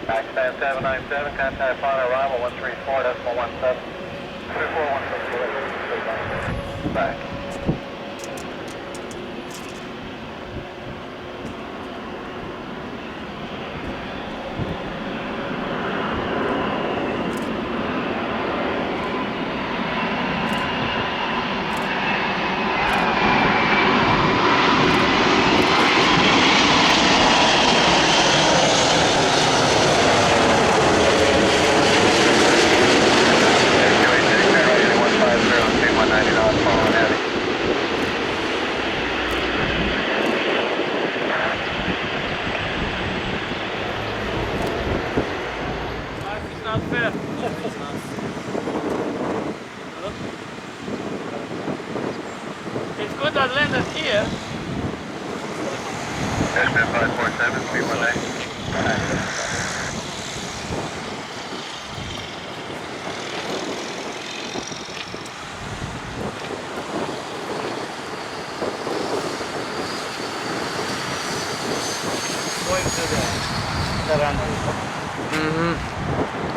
Backstand 797, contact final arrival 134.17. 3416. Back. It's good that landed here. Airbus 547-319. Going to the runway.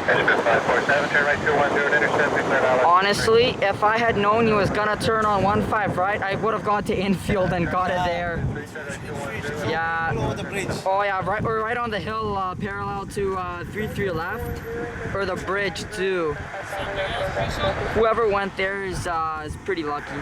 Airbus 547, turn right 210, intercept, declare all. Honestly, if I had known he was gonna turn on 15 right, I would have gone to infield and got it there. Yeah. Oh yeah, right. We're right on the hill, parallel to 33 left, or the bridge too. Whoever went there is pretty lucky.